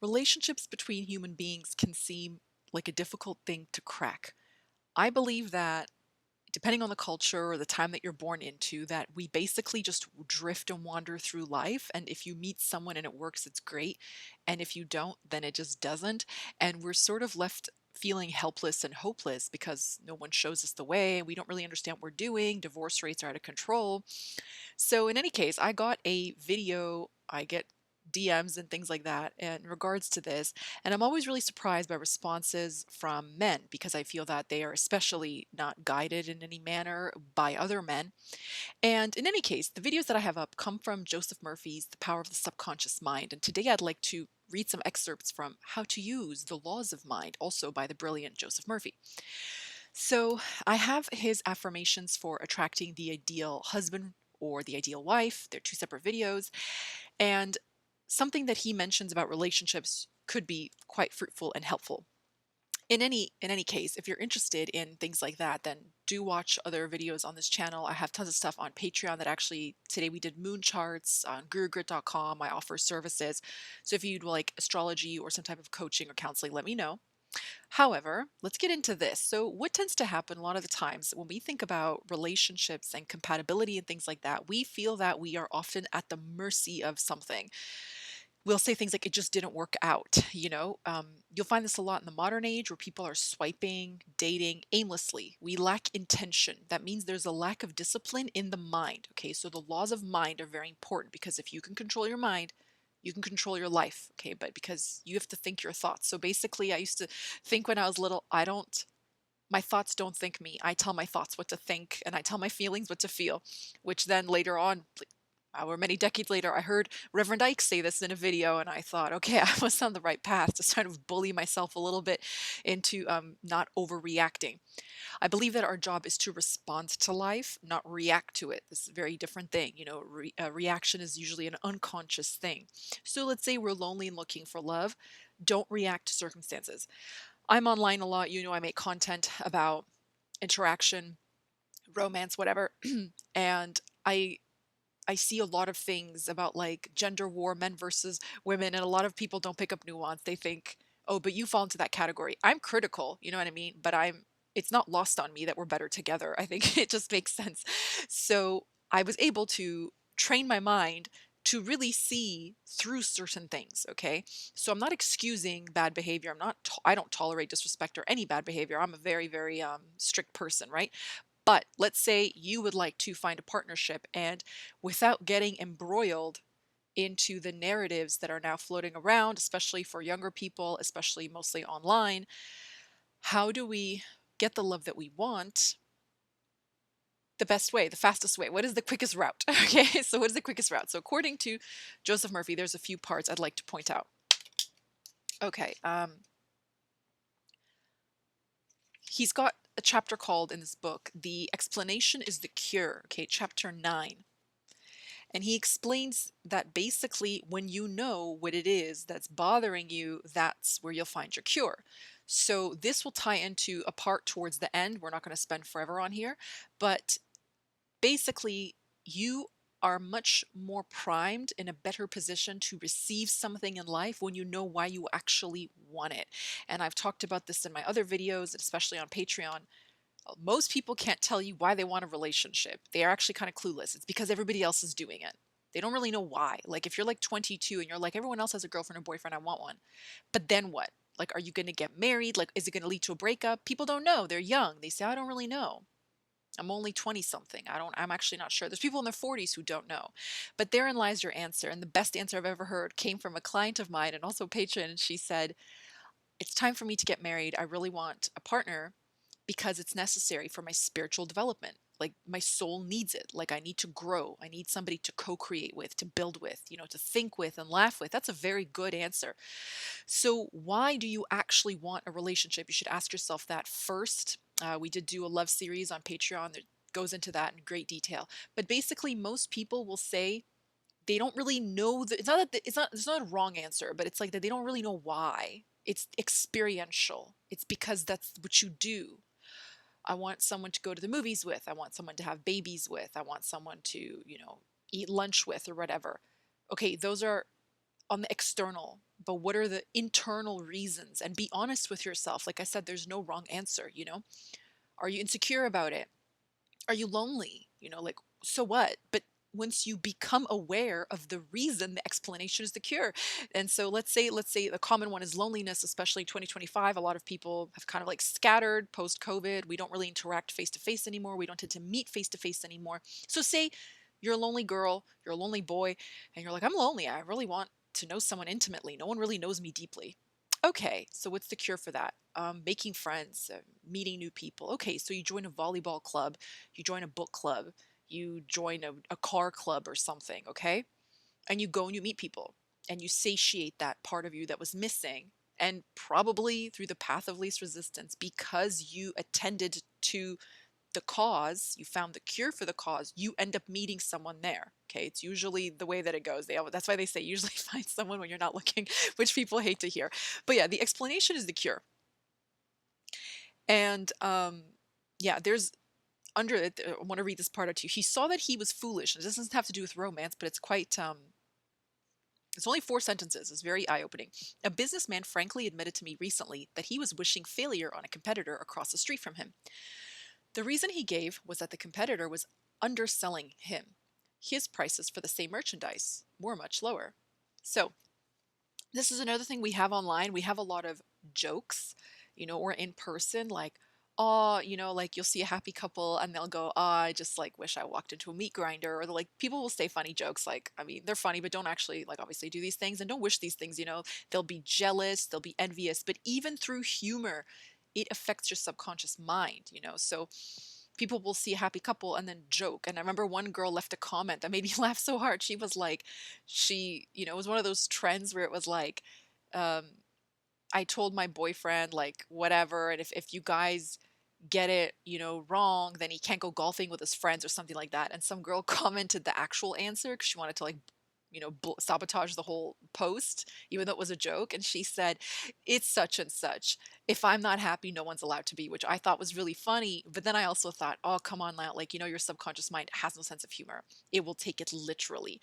Relationships between human beings can seem like a difficult thing to crack. I believe that depending on the culture or the time that you're born into, that we basically just drift and wander through life. And if you meet someone and it works, it's great. And if you don't, then it just doesn't. And we're sort of left feeling helpless and hopeless because no one shows us the way. We don't really understand what we're doing. Divorce rates are out of control. So in any case, I got a video, I get DMs and things like that in regards to this, and I'm always really surprised by responses from men because I feel that they are especially not guided in any manner by other men. And in any case, the videos that I have up come from Joseph Murphy's The Power of the Subconscious Mind, and today I'd like to read some excerpts from How to Use the Laws of Mind, also by the brilliant Joseph Murphy. So I have his affirmations for attracting the ideal husband or the ideal wife. They're two separate videos. And something that he mentions about relationships could be quite fruitful and helpful. In any case, if you're interested in things like that, then do watch other videos on this channel. I have tons of stuff on Patreon that actually today we did moon charts on gurugrit.com. I offer services. So if you'd like astrology or some type of coaching or counseling, let me know. However, let's get into this. So, what tends to happen a lot of the times when we think about relationships and compatibility and things like that, we feel that we are often at the mercy of something. We'll say things like, it just didn't work out. You'll find this a lot in the modern age where people are swiping, dating aimlessly. We lack intention. That means there's a lack of discipline in the mind. Okay, so the laws of mind are very important because if you can control your mind, you can control your life. Okay, but because you have to think your thoughts. So basically, I used to think when I was little, my thoughts don't think me. I tell my thoughts what to think and I tell my feelings what to feel, which then later on, however many decades later, I heard Reverend Ike say this in a video, and I thought, okay, I was on the right path to sort of bully myself a little bit into not overreacting. I believe that our job is to respond to life, not react to it. This is a very different thing. Reaction is usually an unconscious thing. So let's say we're lonely and looking for love. Don't react to circumstances. I'm online a lot. I make content about interaction, romance, whatever. And I see a lot of things about like gender war, men versus women, and a lot of people don't pick up nuance. They think, "Oh, but you fall into that category." I'm critical, you know what I mean? But it's not lost on me that we're better together. I think it just makes sense. So, I was able to train my mind to really see through certain things, okay? So I'm not excusing bad behavior. I don't tolerate disrespect or any bad behavior. I'm a very, very strict person, right? But let's say you would like to find a partnership and without getting embroiled into the narratives that are now floating around, especially for younger people, especially mostly online, how do we get the love that we want the best way, the fastest way? What is the quickest route? Okay, so what is the quickest route? So, according to Joseph Murphy, there's a few parts I'd like to point out. Okay, he's got a chapter called in this book, The Explanation is the Cure. Okay, chapter 9. And he explains that basically, when you know what it is that's bothering you, that's where you'll find your cure. So, this will tie into a part towards the end. We're not going to spend forever on here, but basically, you are much more primed in a better position to receive something in life when you know why you actually want it. And I've talked about this in my other videos, especially on Patreon. Most people can't tell you why they want a relationship. They are actually kind of clueless. It's because everybody else is doing it. They don't really know why. Like if you're like 22 and you're like, everyone else has a girlfriend or boyfriend, I want one. But then what? Like, are you going to get married? Like, is it going to lead to a breakup? People don't know. They're young. They say, I don't really know. I'm only 20 something. I'm actually not sure. There's people in their 40s who don't know. But therein lies your answer. And the best answer I've ever heard came from a client of mine and also a patron. And she said, it's time for me to get married. I really want a partner because it's necessary for my spiritual development. Like my soul needs it. Like I need to grow. I need somebody to co-create with, to build with, to think with and laugh with. That's a very good answer. So why do you actually want a relationship? You should ask yourself that first. We did do a love series on Patreon that goes into that in great detail. But basically, most people will say they don't really know. It's not that it's not a wrong answer, but it's like that they don't really know why. It's experiential. It's because that's what you do. I want someone to go to the movies with. I want someone to have babies with. I want someone to, eat lunch with or whatever. Okay, those are on the external. but what are the internal reasons? And be honest with yourself. Like I said, there's no wrong answer, you know? Are you insecure about it? Are you lonely? You know, like, so what? But once you become aware of the reason, the explanation is the cure. And so let's say the common one is loneliness, especially 2025. A lot of people have kind of like scattered post COVID. We don't really interact face to face anymore. We don't tend to meet face to face anymore. So say you're a lonely girl, you're a lonely boy, and you're like, I'm lonely. I really want to know someone intimately. No one really knows me deeply. Okay, so what's the cure for that? Making friends, meeting new people. Okay, so you join a volleyball club, you join a book club, you join a car club or something, okay? And you go and you meet people and you satiate that part of you that was missing. And probably through the path of least resistance, because you attended to the cause, you found the cure for the cause, you end up meeting someone there. Okay, it's usually the way that it goes. That's why they say usually find someone when you're not looking, which people hate to hear. But yeah, the explanation is the cure. And yeah, there's under it. I want to read this part out to you. He saw that he was foolish. This doesn't have to do with romance, but it's quite. It's only 4 sentences. It's very eye-opening. A businessman frankly admitted to me recently that he was wishing failure on a competitor across the street from him. The reason he gave was that the competitor was underselling him. His prices for the same merchandise were much lower. So, this is another thing we have online. We have a lot of jokes, or in person, like, oh, like you'll see a happy couple and they'll go, oh, I just like wish I walked into a meat grinder. Or like people will say funny jokes. Like, I mean, they're funny, but don't actually like obviously do these things and don't wish these things. They'll be jealous, they'll be envious, but even through humor, it affects your subconscious mind. So people will see a happy couple and then joke. And I remember one girl left a comment that made me laugh so hard. She was like, it was one of those trends where it was like, um, I told my boyfriend, like, whatever, and if you guys get it, wrong, then he can't go golfing with his friends or something like that. And some girl commented the actual answer because she wanted to like, sabotage the whole post, even though it was a joke. And she said, "It's such and such. If I'm not happy, no one's allowed to be," which I thought was really funny. But then I also thought, oh, come on now, like, your subconscious mind has no sense of humor. It will take it literally.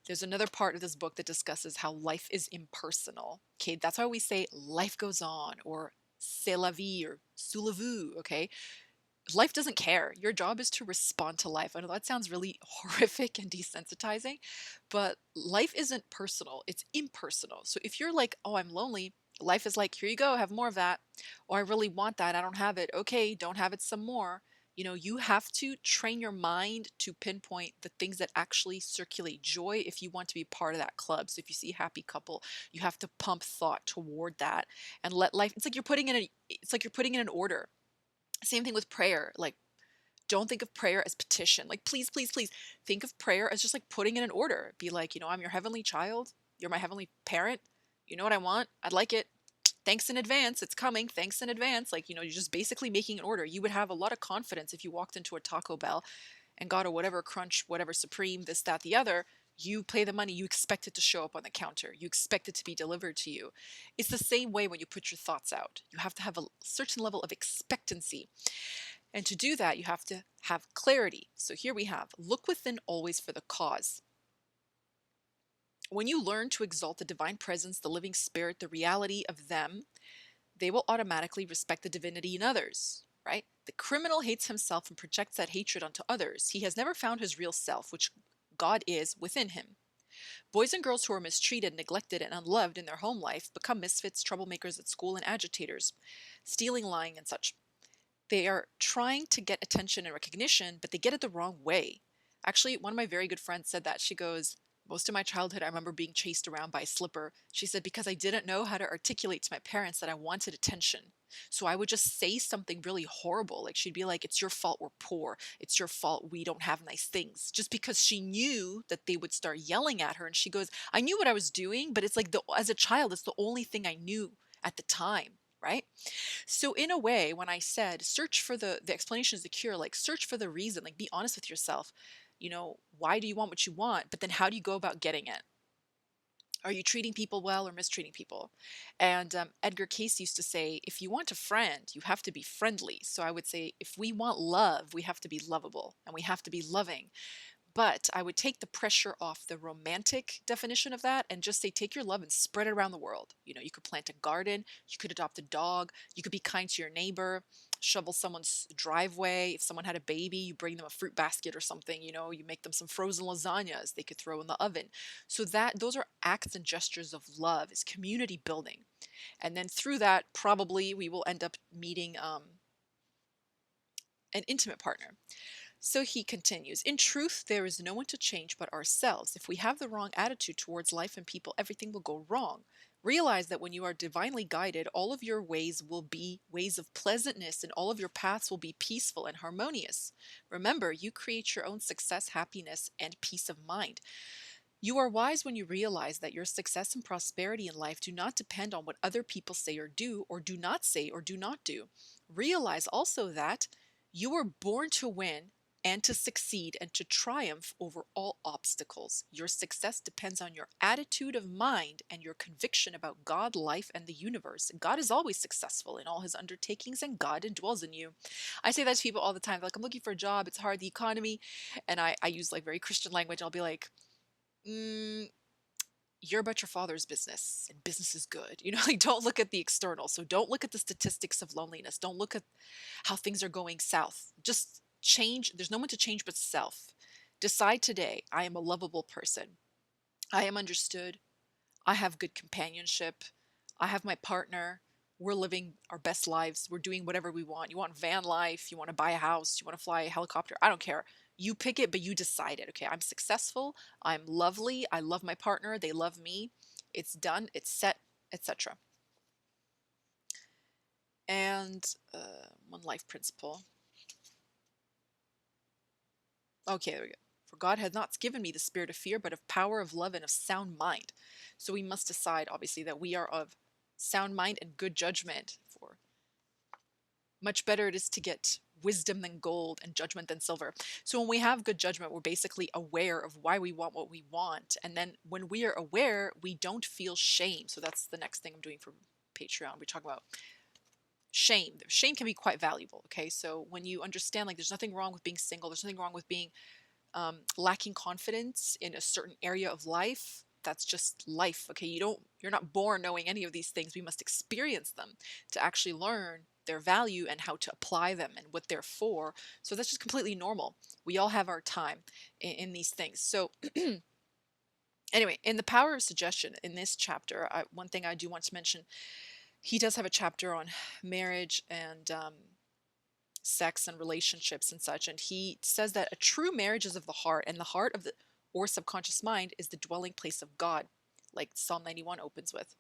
There's another part of this book that discusses how life is impersonal. Okay, that's why we say life goes on or c'est la vie or sous la vue. Okay, life doesn't care. Your job is to respond to life. I know that sounds really horrific and desensitizing, but life isn't personal, it's impersonal. So if you're like, oh, I'm lonely, life is like, here you go, have more of that. Or I really want that, I don't have it. Okay, don't have it some more. You have to train your mind to pinpoint the things that actually circulate joy if you want to be part of that club. So if you see a happy couple, you have to pump thought toward that and let life, it's like you're putting in an order. Same thing with prayer. Like, don't think of prayer as petition. Like, please, please, please think of prayer as just like putting in an order. Be like, I'm your heavenly child. You're my heavenly parent. You know what I want? I'd like it. Thanks in advance. It's coming. Thanks in advance. Like, you're just basically making an order. You would have a lot of confidence if you walked into a Taco Bell and got a whatever crunch, whatever supreme, this, that, the other. You pay the money, you expect it to show up on the counter, you expect it to be delivered to you. It's the same way when you put your thoughts out. You have to have a certain level of expectancy. And to do that, you have to have clarity. So here we have look within always for the cause. When you learn to exalt the divine presence, the living spirit, the reality of them, they will automatically respect the divinity in others, right? The criminal hates himself and projects that hatred onto others. He has never found his real self, which God is within him. Boys and girls who are mistreated, neglected, and unloved in their home life become misfits, troublemakers at school, and agitators, stealing, lying, and such. They are trying to get attention and recognition, but they get it the wrong way. Actually, one of my very good friends said that. She goes, most of my childhood, I remember being chased around by a slipper. She said, because I didn't know how to articulate to my parents that I wanted attention. So I would just say something really horrible. Like she'd be like, it's your fault we're poor. It's your fault we don't have nice things. Just because she knew that they would start yelling at her. And she goes, I knew what I was doing, but it's like as a child, it's the only thing I knew at the time. Right? So in a way, when I said search for the explanation is the cure, like search for the reason, like be honest with yourself. Why do you want what you want? But then how do you go about getting it? Are you treating people well or mistreating people? And Edgar Cayce used to say, if you want a friend, you have to be friendly. So I would say, if we want love, we have to be lovable and we have to be loving. But I would take the pressure off the romantic definition of that and just say, take your love and spread it around the world. You could plant a garden, you could adopt a dog, you could be kind to your neighbor, shovel someone's driveway. If someone had a baby, you bring them a fruit basket or something, you make them some frozen lasagnas they could throw in the oven. So that those are acts and gestures of love, it's community building. And then through that, probably we will end up meeting an intimate partner. So he continues, in truth, there is no one to change but ourselves. If we have the wrong attitude towards life and people, everything will go wrong. Realize that when you are divinely guided, all of your ways will be ways of pleasantness and all of your paths will be peaceful and harmonious. Remember, you create your own success, happiness, and peace of mind. You are wise when you realize that your success and prosperity in life do not depend on what other people say or do not say or do not do. Realize also that you were born to win and to succeed and to triumph over all obstacles. Your success depends on your attitude of mind and your conviction about God, life, and the universe. God is always successful in all his undertakings, and God indwells in you. I say that to people all the time. Like, I'm looking for a job, it's hard, the economy. And I use like very Christian language. I'll be like, mm, you're about your father's business and business is good. Like, don't look at the external. So don't look at the statistics of loneliness. Don't look at how things are going south. Just change. There's no one to change but self. Decide today, I am a lovable person. I am understood. I have good companionship. I have my partner. We're living our best lives. We're doing whatever we want. You want van life, you want to buy a house, you want to fly a helicopter. I don't care. You pick it, but you decide it. Okay, I'm successful. I'm lovely. I love my partner. They love me. It's done. It's set, etc. And one life principle. Okay, there we go. For God has not given me the spirit of fear, but of power, of love, and of sound mind. So we must decide, obviously, that we are of sound mind and good judgment. For much better it is to get wisdom than gold and judgment than silver. So when we have good judgment, we're basically aware of why we want what we want. And then when we are aware, we don't feel shame. So that's the next thing I'm doing for Patreon. We talk about shame. Shame can be quite valuable. Okay. So when you understand, like, there's nothing wrong with being single, there's nothing wrong with being lacking confidence in a certain area of life. That's just life. Okay, you're not born knowing any of these things. We must experience them to actually learn their value and how to apply them and what they're for. So that's just completely normal. We all have our time in these things. So anyway, in the power of suggestion in this chapter, one thing I do want to mention, he does have a chapter on marriage and sex and relationships and such. And he says that a true marriage is of the heart, and the heart of the or subconscious mind is the dwelling place of God, like Psalm 91 opens with.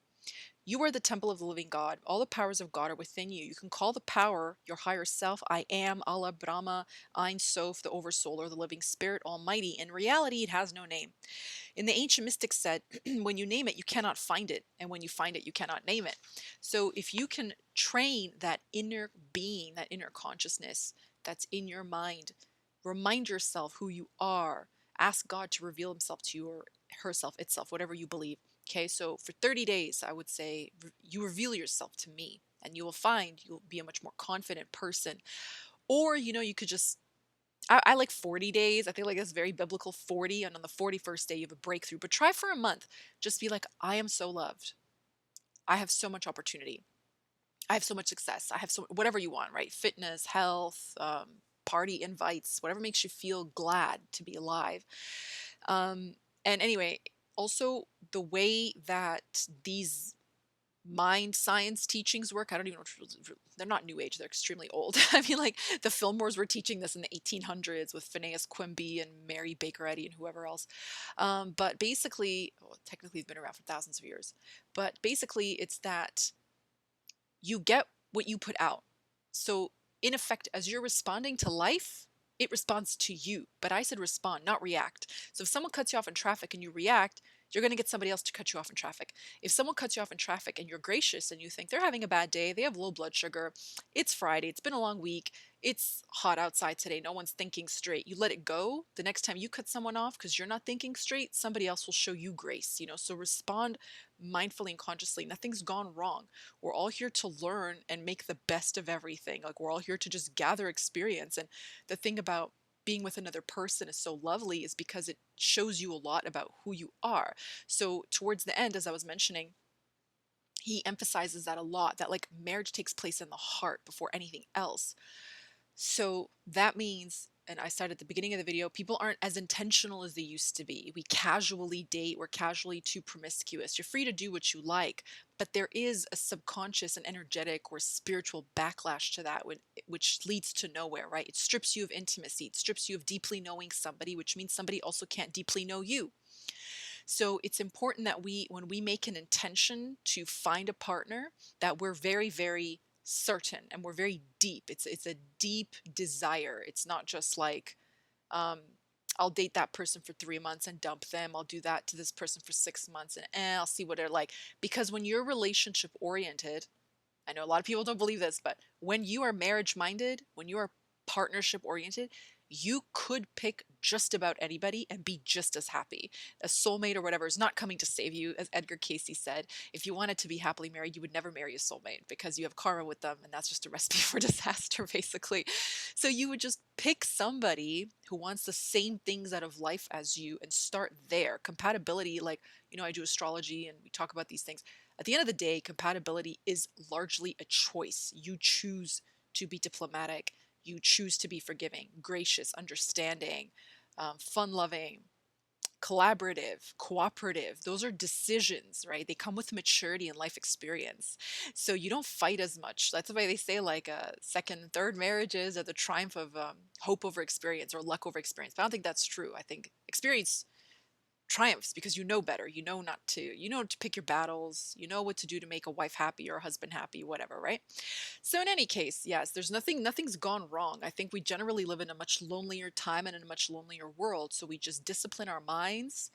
You are the temple of the living God. All the powers of God are within you. You can call the power your higher self. I am, Allah, Brahma, Ein Sof, the Oversoul, or the Living Spirit, Almighty. In reality, it has no name. In the ancient mystics said, when you name it, you cannot find it. And when you find it, you cannot name it. So if you can train that inner being, that inner consciousness that's in your mind, remind yourself who you are, ask God to reveal himself to you or herself, itself, whatever you believe. Okay, so for 30 days, I would say you reveal yourself to me and you will find you'll be a much more confident person. Or, you could just I like 40 days. I think like that's very biblical, 40. And on the 41st day, you have a breakthrough. But try for a month. Just be like, I am so loved. I have so much opportunity. I have so much success. I have so whatever you want, right? Fitness, health, party invites, whatever makes you feel glad to be alive. And anyway, also the way that these mind science teachings work. I don't even know. They're not new age. They're extremely old. I mean, like the Fillmores were teaching this in the 1800s with Phineas Quimby and Mary Baker Eddy and whoever else. But basically, well, technically, it's been around for thousands of years. But basically, it's that you get what you put out. So, in effect, as you're responding to life, it responds to you. But I said respond, not react. So, if someone cuts you off in traffic and you react, you're going to get somebody else to cut you off in traffic. If someone cuts you off in traffic and you're gracious and you think they're having a bad day, they have low blood sugar, it's Friday, it's been a long week, it's hot outside today, no one's thinking straight, you let it go. The next time you cut someone off because you're not thinking straight, somebody else will show you grace. So respond mindfully and consciously. Nothing's gone wrong. We're all here to learn and make the best of everything. Like, we're all here to just gather experience. And the thing about being with another person is so lovely is because it shows you a lot about who you are. So towards the end, as I was mentioning, he emphasizes that a lot, that like marriage takes place in the heart before anything else. So that means, and I said at the beginning of the video, people aren't as intentional as they used to be. We casually date, we're casually too promiscuous. You're free to do what you like, but there is a subconscious and energetic or spiritual backlash to that, which leads to nowhere, right? It strips you of intimacy, it strips you of deeply knowing somebody, which means somebody also can't deeply know you. So it's important that when we make an intention to find a partner, that we're very, very certain and we're very deep. It's a deep desire. It's not just like, um, I'll date that person for 3 months and dump them. I'll do that to this person for 6 months and I'll see what they're like. Because when you're relationship oriented, I know a lot of people don't believe this, but when you are marriage minded, when you are partnership oriented, you could pick just about anybody and be just as happy. A soulmate or whatever is not coming to save you. As Edgar Casey said, if you wanted to be happily married, you would never marry a soulmate because you have karma with them, and that's just a recipe for disaster, basically. So you would just pick somebody who wants the same things out of life as you and start there. Compatibility, like, I do astrology and we talk about these things. At the end of the day, compatibility is largely a choice. You choose to be diplomatic, you choose to be forgiving, gracious, understanding, fun loving, collaborative, cooperative. Those are decisions, right? They come with maturity and life experience. So you don't fight as much. That's why they say like second and third marriages are the triumph of hope over experience or luck over experience. But I don't think that's true. I think experience triumphs because you know better. You know to pick your battles. You know what to do to make a wife happy or a husband happy, whatever, right? So in any case, yes, nothing's gone wrong. I think we generally live in a much lonelier time and in a much lonelier world. So we just discipline our minds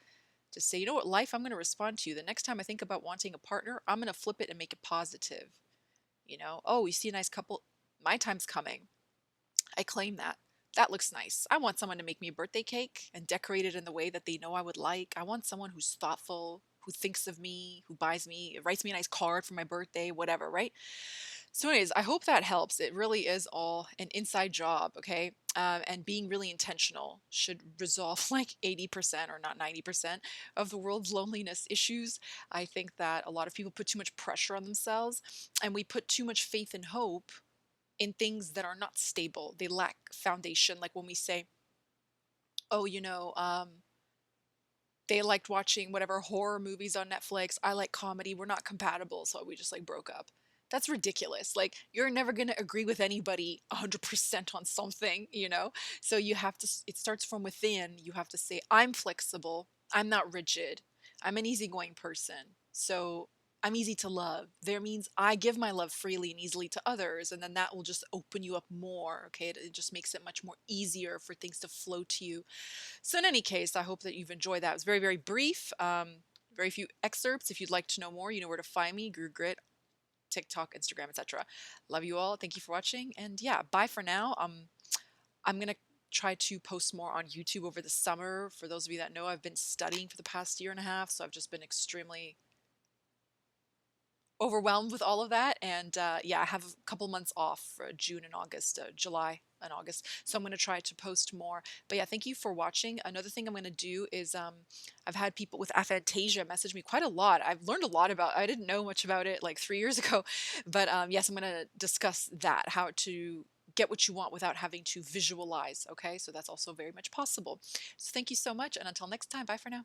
to say, you know what, life, I'm going to respond to you. The next time I think about wanting a partner, I'm going to flip it and make it positive. Oh, you see a nice couple, my time's coming. I claim that. That looks nice. I want someone to make me a birthday cake and decorate it in the way that they know I would like. I want someone who's thoughtful, who thinks of me, who buys me, writes me a nice card for my birthday, whatever, right? So, anyways, I hope that helps. It really is all an inside job, okay? And being really intentional should resolve like 80% or not 90% of the world's loneliness issues. I think that a lot of people put too much pressure on themselves and we put too much faith and hope in things that are not stable. They lack foundation. Like when we say, oh, they liked watching whatever horror movies on Netflix. I like comedy. We're not compatible. So we just like broke up. That's ridiculous. Like you're never going to agree with anybody 100% on something. So you have to, it starts from within. You have to say, I'm flexible. I'm not rigid. I'm an easygoing person. So I'm easy to love. There means I give my love freely and easily to others. And then that will just open you up more. Okay. It just makes it much more easier for things to flow to you. So in any case, I hope that you've enjoyed that. It was very, very brief, very few excerpts. If you'd like to know more, you know where to find me, Grew Grit, TikTok, Instagram, etc. Love you all. Thank you for watching. And yeah, bye for now. I'm going to try to post more on YouTube over the summer. For those of you that know, I've been studying for the past year and a half, so I've just been extremely overwhelmed with all of that. And yeah, I have a couple months off for June and August, July and August. So I'm going to try to post more. But yeah, thank you for watching. Another thing I'm going to do is I've had people with aphantasia message me quite a lot. I've learned a lot about, I didn't know much about it like 3 years ago. But yes, I'm going to discuss that, how to get what you want without having to visualize. Okay, so that's also very much possible. So thank you so much. And until next time, bye for now.